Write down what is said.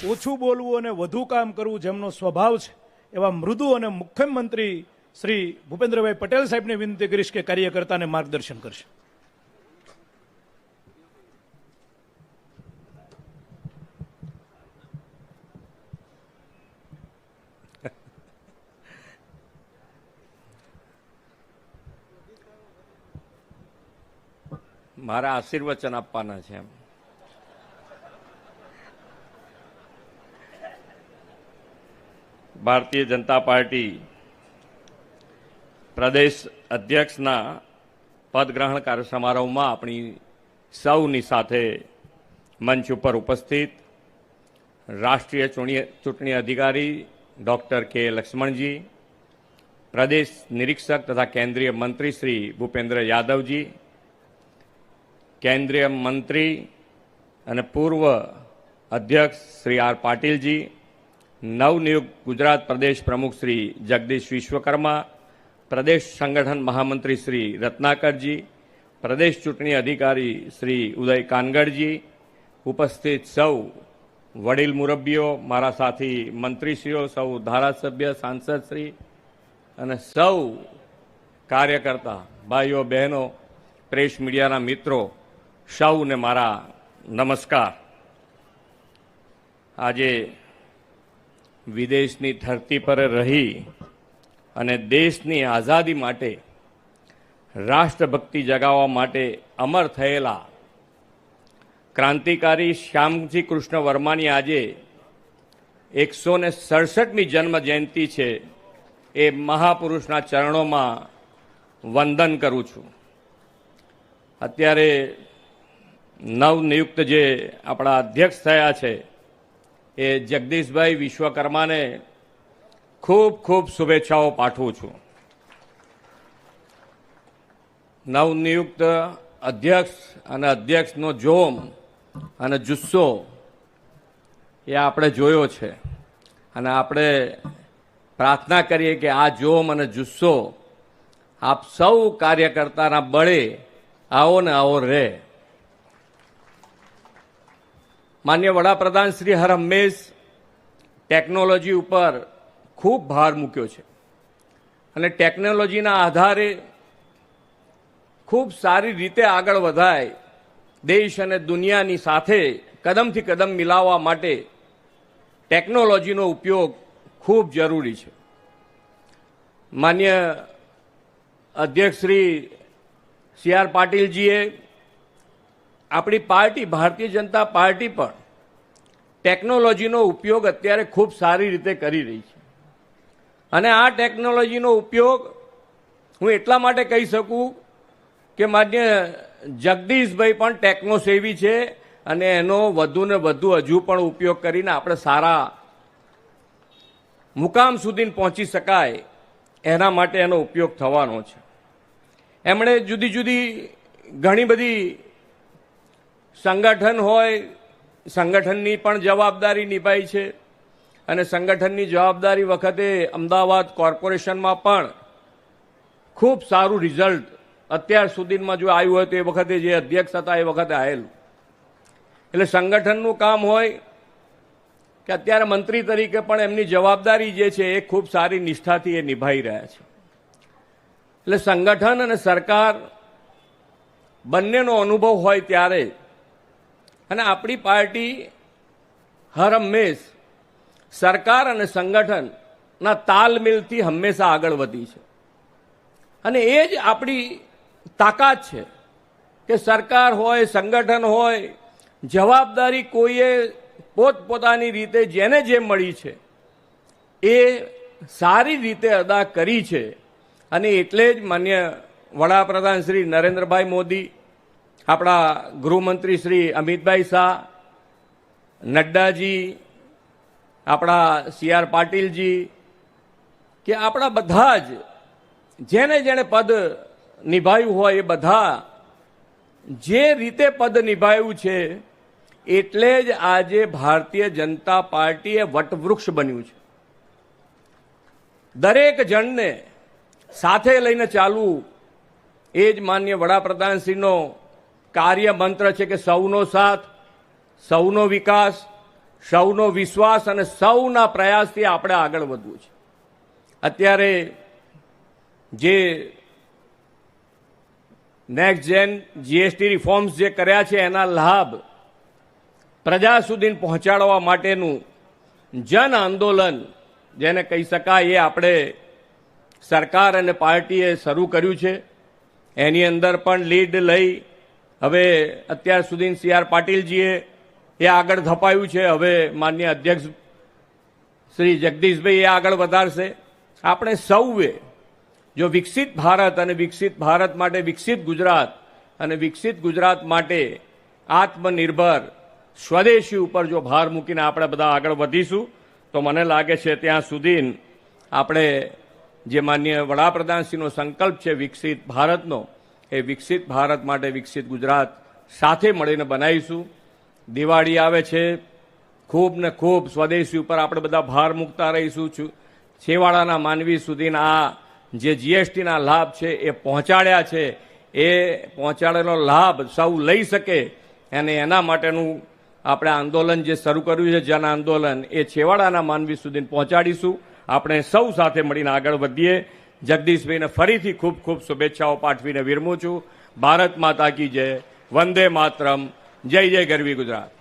ઓછું બોલવું અને વધુ કામ કરવું જેમનો સ્વભાવ છે એવા મૃદુ અને મુખ્યમંત્રી શ્રી ભૂપેન્દ્રભાઈ પટેલ સાહેબને વિનંતી કરીશ કે કાર્યકર્તાને માર્ગદર્શન કરશે. મારા આશીર્વચન આપવાના છે. ભારતીય જનતા પાર્ટી પ્રદેશ અધ્યક્ષના પદગ્રહણ કાર્ય સમારોહમાં આપણી સૌની સાથે મંચ ઉપર ઉપસ્થિત રાષ્ટ્રીય ચૂંટણી અધિકારી ડૉક્ટર કે લક્ષ્મણજી, પ્રદેશ નિરીક્ષક તથા કેન્દ્રીય મંત્રી શ્રી ભૂપેન્દ્ર યાદવજી, કેન્દ્રીય મંત્રી અને પૂર્વ અધ્યક્ષ શ્રી આર પાટીલજી, નવનિયુક્ત ગુજરાત પ્રદેશ પ્રમુખ શ્રી જગદીશ વિશ્વકર્મા, પ્રદેશ સંગઠન મહામંત્રી શ્રી રત્નાકરજી, પ્રદેશ ચૂંટણી અધિકારી શ્રી ઉદય કાનગડજી, ઉપસ્થિત સૌ વડીલ મુરબ્બીઓ, મારા સાથી મંત્રીશ્રીઓ, સૌ ધારાસભ્ય સાંસદશ્રી અને સૌ કાર્યકર્તા ભાઈઓ બહેનો, પ્રેસ મીડિયાના મિત્રો, સૌને મારા નમસ્કાર. આજે વિદેશની ધરતી પર રહી અને દેશની આઝાદી માટે રાષ્ટ્રભક્તિ જગાવવા માટે અમર થયેલા ક્રાંતિકારી શ્યામજી કૃષ્ણ વર્માની આજે 167મી જન્મ જયંતિ છે. એ મહાપુરુષના ચરણોમાં વંદન કરું છું. અત્યારે નવનિયુક્ત જે આપણા અધ્યક્ષ થયા છે એ જગદીશભાઈ વિશ્વકર્માને ખૂબ ખૂબ શુભેચ્છાઓ પાઠવું છું. નવનિયુક્ત અધ્યક્ષ અને અધ્યક્ષનો જોમ અને જુસ્સો એ આપણે જોયો છે અને આપણે પ્રાર્થના કરીએ કે આ જોમ અને જુસ્સો આપ સૌ કાર્યકર્તાના બળે આવો ને આવો રહે. માન્ય વડાપ્રધાન શ્રી હર હંમેશ ટેકનોલોજી ઉપર ખૂબ ભાર મૂક્યો છે અને ટેકનોલોજીના આધારે ખૂબ સારી રીતે આગળ વધાય, દેશ અને દુનિયાની સાથે કદમથી કદમ મિલાવવા માટે ટેકનોલોજીનો ઉપયોગ ખૂબ જરૂરી છે. માન્ય અધ્યક્ષ શ્રી સી આર પાટીલજીએ આપણી પાર્ટી ભારતીય જનતા પાર્ટી પણ ટેકનોલોજીનો ઉપયોગ અત્યારે ખૂબ સારી રીતે કરી રહી છે અને આ ટેકનોલોજીનો ઉપયોગ હું એટલા માટે કહી શકું કે માન્ય જગદીશભાઈ પણ ટેકનોસેવી છે અને એનો વધુ ને વધુ હજુ પણ ઉપયોગ કરીને આપણે સારા મુકામ સુધી પહોંચી શકાય એના માટે એનો ઉપયોગ થવાનો છે. એમણે જુદી જુદી ઘણી બધી સંગઠન હોય, સંગઠનની પણ જવાબદારી નિભાઈ છે અને સંગઠનની જવાબદારી વખતે અમદાવાદ કોર્પોરેશનમાં પણ ખૂબ સારું રિઝલ્ટ અત્યાર સુધીમાં જો આવ્યું હોય તો એ વખતે જે અધ્યક્ષ હતા એ વખતે આવેલું. એટલે સંગઠનનું કામ હોય કે અત્યારે મંત્રી તરીકે પણ એમની જવાબદારી જે છે એ ખૂબ સારી નિષ્ઠાથી એ નિભાવી રહ્યા છે. એટલે સંગઠન અને સરકાર બંનેનો અનુભવ હોય ત્યારે અને આપણી પાર્ટી હર હંમેશ સરકાર અને સંગઠનના તાલમેલથી હંમેશા આગળ વધી છે અને એ જ આપણી તાકાત છે કે સરકાર હોય, સંગઠન હોય, જવાબદારી કોઈએ પોતપોતાની રીતે જેને જે મળી છે એ સારી રીતે અદા કરી છે અને એટલે જ માન્ય વડાપ્રધાન શ્રી નરેન્દ્રભાઈ મોદી, આપણા ગૃહમંત્રી શ્રી અમિતભાઈ શાહ, નડ્ડાજી, આપણા સી આર પાટીલજી કે આપણા બધા જ જેને જેણે પદ નિભાવ્યું હોય એ બધા જે રીતે પદ નિભાવ્યું છે એટલે જ આજે ભારતીય જનતા પાર્ટી એ વટવૃક્ષ બન્યું છે. દરેક જણને સાથે લઈને ચાલવું એ જ માન્ય વડાપ્રધાનશ્રીનો કાર્ય મંત્ર છે કે સૌનો સાથ, સૌનો વિકાસ સૌનો વિશ્વાસ અને સૌના પ્રયાસથી આપણે આગળ વધવું છે. અત્યારે જે નેક્સ્ટ જેન જીએસટી રિફોર્મ્સ જે કર્યા છે એના લાભ પ્રજા સુધી પહોંચાડવા માટેનું જન આંદોલન જેને કહી શકાય એ આપણે સરકાર અને પાર્ટીએ શરૂ કર્યું છે. એની અંદર પણ લીડ લઈ હવે અત્યાર સુધી સી.આર. પાટીલજીએ એ આગળ ધપાયું છે. હવે માનનીય અધ્યક્ષ શ્રી જગદીશભાઈ એ આગળ વધારશે. આપણે સૌએ જો વિકસિત ભારત અને વિકસિત ભારત માટે વિકસિત ગુજરાત અને વિકસિત ગુજરાત માટે આત્મનિર્ભર સ્વદેશી ઉપર જો ભાર મૂકીને આપણે બધા આગળ વધીશું તો મને લાગે છે ત્યાં સુધી આપણે જે માનનીય વડાપ્રધાનશ્રીનો સંકલ્પ છે વિકસિત ભારતનો, એ વિકસિત ભારત માટે વિકસિત ગુજરાત સાથે મળીને બનાવીશું. દિવાળી આવે છે, ખૂબ ને ખૂબ સ્વદેશી ઉપર આપણે બધા ભાર મૂકતા રહીશું. છેવાડાના માનવી સુધીના આ જે જીએસટીના લાભ છે એ પહોંચાડ્યા છે, એ પહોંચાડેલો લાભ સૌ લઈ શકે અને એના માટેનું આપણે આંદોલન જે શરૂ કર્યું છે જન આંદોલન, એ છેવાડાના માનવી સુધી પહોંચાડીશું. આપણે સૌ સાથે મળીને આગળ વધીએ. જગદીશભાઈને ફરીથી ખૂબ ખૂબ શુભેચ્છાઓ પાઠવીને વિરમું છું. ભારત માતા કી જય, વંદે માતરમ, જય જય ગરવી ગુજરાત.